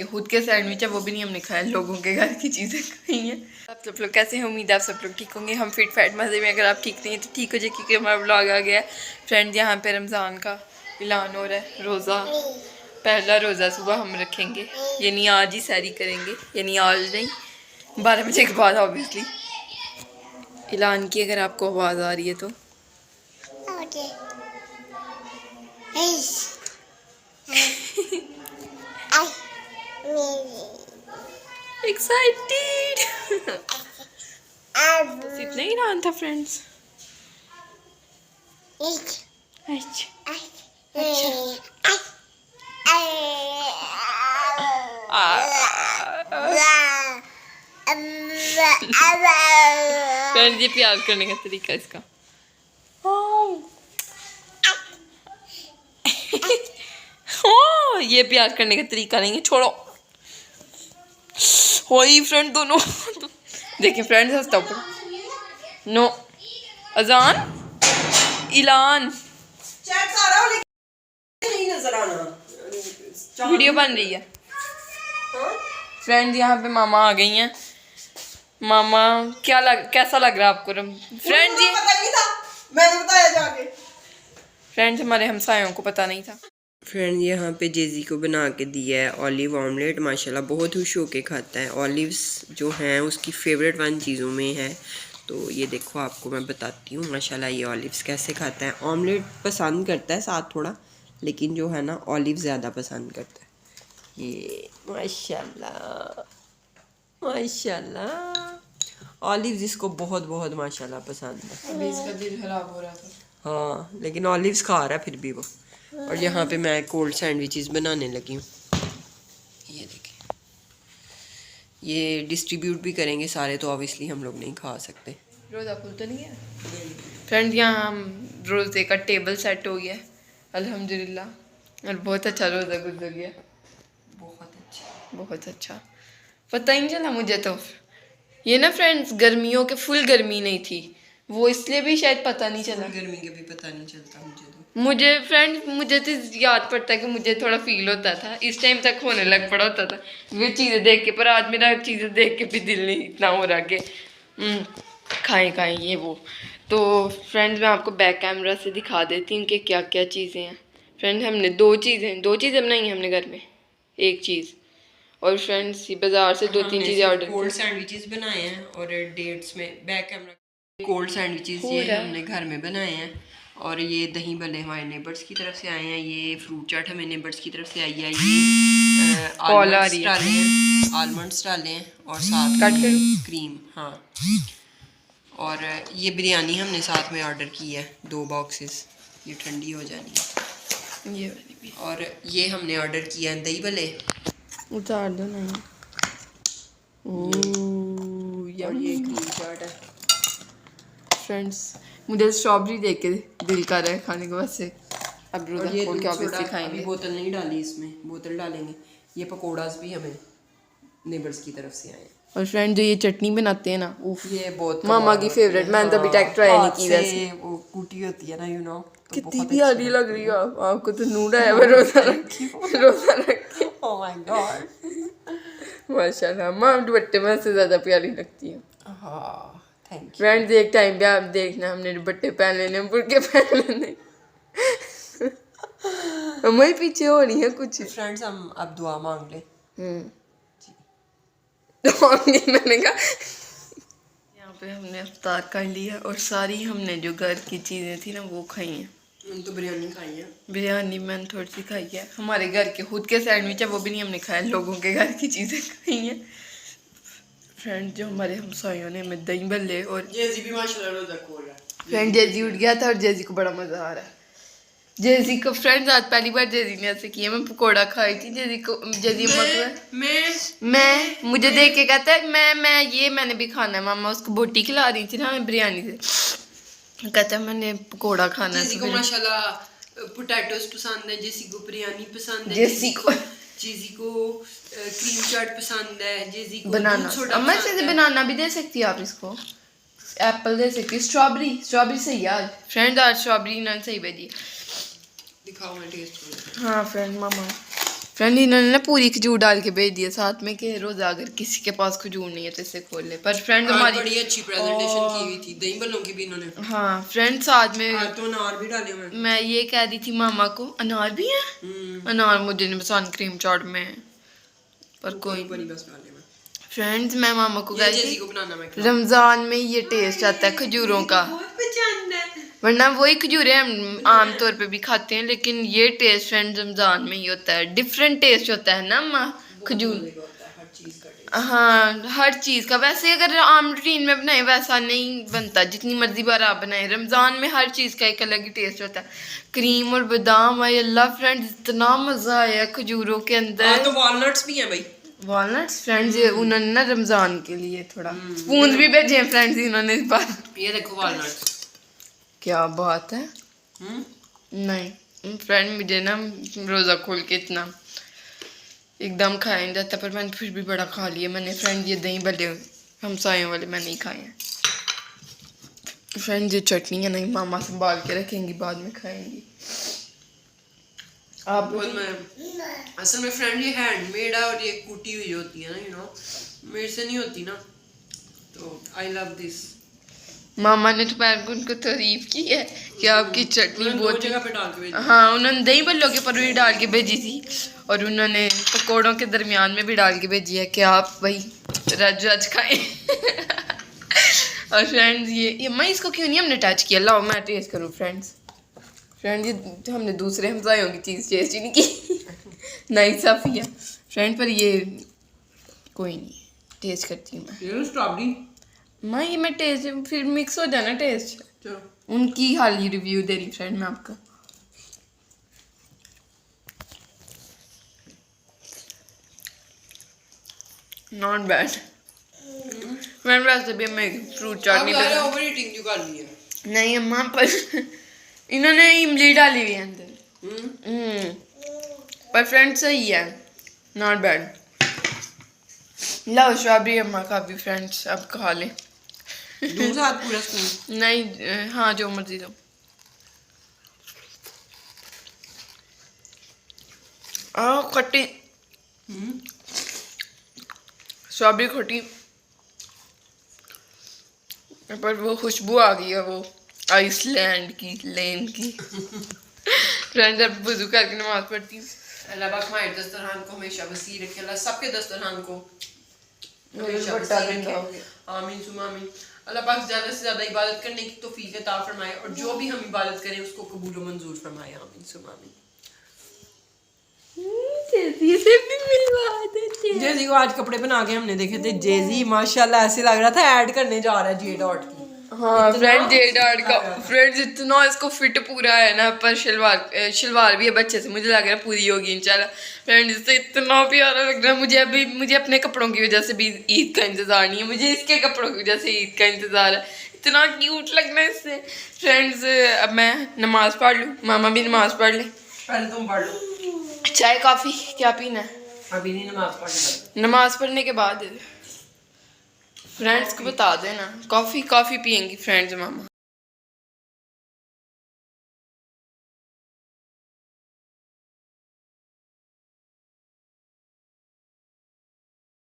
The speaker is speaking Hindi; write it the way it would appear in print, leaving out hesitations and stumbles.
के खुद के सैंडविच है वो भी नहीं हमने खाया, लोगों के घर की चीज़ें खाई हैं। आप सब लोग कैसे हैं? उम्मीद है आप सब लोग ठीक होंगे। हम फिट फैट मज़े में, अगर आप ठीक नहीं हैं तो ठीक हो जाए क्योंकि हमारा व्लॉग आ गया है। फ्रेंड यहाँ पे रमज़ान का ऐलान हो रहा है, रोज़ा, पहला रोज़ा सुबह हम रखेंगे, यानी आज ही सैरी करेंगे, यानी आज नहीं 12 बजे के बाद ऑब्वियसली ऐलान की। अगर आपको आवाज़ आ रही है तो एक्साइटेड। बस इतना ही ऐलान था फ्रेंड्स। फ्रेंड ये प्यार करने का तरीका इसका। ये प्यार करने का तरीका नहीं है, छोड़ो। होई फ्रेंड दोनों देखिए फ्रेंड हंसता ऊपर। नो अजान ऐलान वीडियो बन रही है। फ्रेंड यहाँ पे मामा आ गई हैं। मामा कैसा लग रहा है आपको? फ्रेंड जी मैंने बताया जाके। फ्रेंड्स हमारे हमसायों को पता नहीं था। फ्रेंड यहाँ पे जेजी को बना के दिया है ऑलिव ऑमलेट, माशाल्लाह बहुत खुश होके खाता है। ऑलिव्स जो हैं उसकी फेवरेट वन चीज़ों में है। तो ये देखो आपको मैं बताती हूँ माशाल्लाह ये ऑलिव्स कैसे खाता है। ऑमलेट पसंद करता है साथ थोड़ा, लेकिन जो है ना ऑलिव ज़्यादा पसंद करता है। ये माशाल्लाह माशाल्लाह ऑलिव्स इसको बहुत बहुत माशाल्लाह पसंद है। अभी इसका दिल खराब हो रहा था। हाँ लेकिन ऑलिव्स खा रहा है फिर भी वो। और यहाँ पे मैं कोल्ड सैंडविचेस बनाने लगी हूँ। ये देखिए, ये डिस्ट्रीब्यूट भी करेंगे सारे, तो ऑब्वियसली हम लोग नहीं खा सकते। रोज़ा खुल तो नहीं है फ्रेंड। यहाँ हम रोज़े का टेबल सेट हो गया अल्हम्दुलिल्लाह, और बहुत अच्छा रोज़ा गुजर गया। बहुत अच्छा पता ही नहीं चला मुझे तो। ये ना फ्रेंड्स गर्मियों के फुल गर्मी नहीं थी वो, इसलिए भी शायद पता नहीं चला। गर्मी के भी पता नहीं चलता मुझे तो। मुझे तो याद पड़ता है कि मुझे थोड़ा फील होता था, इस टाइम तक होने लग पड़ा होता था वो चीज़ें देख के। पर आज मेरा चीज़ें देख के भी दिल नहीं इतना हो रहा कि खाएं ये वो। तो फ्रेंड्स मैं आपको बैक कैमरा से दिखा देती हूँ कि क्या क्या चीज़ें हैं। फ्रेंड हमने दो चीज़ें बनाई हैं हमने घर में, एक चीज़। और फ्रेंड्स ये बाजार से 2-3 चीज़ें ऑर्डर की। कोल्ड सैंडविचेस बनाए हैं और डेट्स में बैक कैमरा कोल्ड सैंडविचेस ये हमने घर में बनाए हैं। और ये दही भल्ले हमारे नेबर्स की तरफ से आए हैं। ये फ्रूट चाट हमें नेबर्स की तरफ से आई है। ये आलमंड्स डाले हैं और साथ में क्रीम। हाँ और ये बिरयानी हमने साथ में ऑर्डर की है 2 बॉक्सेस, ये ठंडी हो जानी है। ये वाली भी। और ये हमने ऑर्डर किया है दही भल्ले, उतार दो नहीं। और ये क्रीम चाट है। फ्रेंड्स मुझे स्ट्रॉबेरी देख के दिल कर रहा है खाने को वैसे। अब रोज़ा खोल के ऑब्वियसली खाएंगे। बोतल नहीं डाली इसमें, बोतल डालेंगे। ये पकोड़ास भी हमें नेबर्स की तरफ से आए हैं। और फ्रेंड जो ये चटनी बनाते हैं ना, ये बहुत मामा की फेवरेट। मैंने तो अभी तक ट्राई नहीं की वैसे। वो कूटी होती है ना, यू नो, कितनी प्यारी लग रही है। आपको तो नूरा है रोज़ा रखी। ओह माय गॉड माशाल्लाह। माँ दुपट्टे में से ज़्यादा प्यारी लगती है। हाँ थैंक यू फ्रेंड्स एक टाइम पे आप देखना हमने दुपट्टे पहन लेने, बुर्के पहन लेने। हमारे पीछे हो रही है कुछ। फ्रेंड्स हम अब दुआ मांग ले। मैंने कहा यहाँ पे हमने इफ्तार कर लिया और सारी हमने जो घर की चीज़ें थी ना वो खाई हैं। मैंने तो बिरयानी खाई है। बिरयानी मैंने थोड़ी सी खाई है। हमारे घर के खुद के सैंडविच है वो भी नहीं हमने खाया, लोगों के घर की चीज़ें खाई हैं। फ्रेंड जो हमारे हमसायों ने हमें दही भल्ले और जेजी भी माशाल्लाह रोज़ा खोल रहा है। फ्रेंड जेजी उठ गया था और जेजी को बड़ा मज़ा आ रहा है। जेजी को फ्रेंड्स आज पहली बार जेजी ने ऐसे किया। मैं पकौड़ा खाई थी, जेजी मैं मुझे देख के कहता है मैंने भी खाना है। मामा उसको बोटी खिला रही थी ना बिरयानी से, कहता है मैंने पकौड़ा खाना है। जेजी को माशाल्लाह पोटैटोस पसंद है, जेसी को बिरयानी पसंद है, जेसी को क्रीम चाट पसंद है, जेसी को बनाना। अम्मा से बनाना भी दे सकती है आप इसको, एप्पल दे सकती है, स्ट्रॉबेरी सही आज। फ्रेंड आज स्ट्रॉबेरी ना सही भेजी। दिखाओ मैं टेस्ट करूँ। हाँ फ्रेंड मामा फ्रेंड इन्होंने ना पूरी खजूर डाल के भेज दिया साथ में कि रोज़ा अगर किसी के पास खजूर नहीं है तो इसे खोल ले। पर फ्रेंड हमारी बड़ी अच्छी प्रेजेंटेशन की हुई थी, दही बल्लों की भी इन्होंने। हाँ फ्रेंड साथ में तो अनार भी डाले हुए। मैं ये कह रही थी मामा को अनार भी है। अनार मुझे नहीं पसंद क्रीम चाट में, पर कोई बड़ी बस डाले हुए। फ्रेंड्स मैं मामा को कह रही को बनाना मैं थी रमजान में ये टेस्ट आता है खजूरों का, वरना वही खजूरें हम आम तौर पे भी खाते हैं, लेकिन ये टेस्ट फ्रेंड रमजान में ही होता है, डिफरेंट टेस्ट होता है ना माँ खजूर। हाँ हर चीज़ का, वैसे अगर आम रूटीन में बनाए वैसा नहीं बनता, जितनी मर्जी बार आप बनाए, रमज़ान में हर चीज़ का एक अलग ही टेस्ट होता है। क्रीम और बादाम आए अल्लाह फ्रेंड्स इतना मज़ा आया खजूरों के अंदर। तो वॉलनट्स भी हैं भाई, वॉलनट्स फ्रेंड्स उन्होंने ना रमज़ान के लिए थोड़ा स्पून भी भेजे हैं फ्रेंड्स इन्होंने इस बार। ये देखो वॉलनट्स, क्या बात है। नहीं फ्रेंड मुझे ना रोज़ा खोल के इतना एकदम खाया नहीं जाता, पर मैंने फिर भी बड़ा खा लिया मैंने फ्रेंड। ये दही भले हमसायों वाले मैंने नहीं खाए हैं फ्रेंड। ये चटनी है नहीं मामा संभाल के रखेंगी, बाद में खाएंगी। आप असल में फ्रेंड ये हैंडमेड है और ये कूटी हुई होती है ना, यू नो मेरे से नहीं होती ना, तो आई लव दिस। मामा ने दोपहर को उनको तारीफ की है कि आपकी चटनी बहुत जगह पे डाल के भेजी। हाँ उन्होंने दही भल्लों के ऊपर भी डाल के भेजी थी और उन्होंने पकौड़ों के दरमियान में भी डाल के भेजी है कि आप भाई रज रज खाएं। और फ्रेंड्स ये मैं इसको क्यों नहीं हमने टच किया, लाओ मैं टेस्ट करूँ फ्रेंड्स। फ्रेंड ये हमने दूसरे हमसायों की चीज़ टेस्ट ही नहीं की। नहीं साफिया फ्रेंड, पर ये कोई नहीं टेस्ट करती हूँ मैं। स्ट्रॉबेरी मैं ये मैं टेस्ट फिर मिक्स हो जाना टेस्ट। चलो उनकी हाल ही रिव्यू दे रही फ्रेंड मैं आपका। नॉट बैड फ्रेंड, वैसे भी मैं फ्रूट चाट नहीं पसंद। ओवर ईटिंग क्यों कर ली है? नहीं अम्मा पर इन्होंने इमली डाली हुई है अंदर। पर फ्रेंड सही है, नॉट बैड। लाओ स्ट्रॉबेरी अम्मा का भी फ्रेंड्स अब खा ले। दूसरा पूरा स्पून नहीं हाँ जो मर्जी दो। खट्टी स्ट्रॉबेरी खट्टी, पर वो खुशबू आ गई है वो आइसलैंड की लेन की। फ्रेंड जब वुज़ू करके नमाज पढ़ती हूँ, अल्लाह पाक हमारे दस्तरखान को हमेशा वसी रखे, अल्लाह सबके दस्तरखान को हमेशा बट्टा वसी देंगे। रखे, आमीन सुमा आमीन। अल्लाह पाक ज़्यादा से ज़्यादा इबादत करने की तौफीक अता फरमाए और जो भी हम इबादत करें उसको कबूल व मंजूर फरमाए, आमीन सुमा आमीन। जेजी भी मिलवा देते। जेजी को आज कपड़े पहना के हमने देखे थे, जेजी माशाल्लाह ऐसे लग रहा था ऐड करने जा रहा है जे डॉट की। हाँ फ्रेंड जे डॉट का फ्रेंड्स इतना इसको फिट पूरा है ना, पर शलवार भी है बच्चे से, मुझे लग रहा है पूरी होगी इंशाल्लाह। फ्रेंड इससे इतना प्यारा लग रहा है मुझे। अभी मुझे अपने कपड़ों की वजह से भी ईद का इंतज़ार नहीं है, मुझे इसके कपड़ों की वजह से ईद का इंतज़ार है। इतना क्यूट लगना है इससे। फ्रेंड्स अब मैं नमाज़ पढ़ लूँ, मामा भी नमाज़ पढ़ ले। पहले तुम पढ़ लो। चाय कॉफ़ी क्या पीना है? अभी नहीं, नमाज पढ़ने के बाद फ्रेंड्स को बता देना। कॉफ़ी पियेंगी फ्रेंड्स मामा।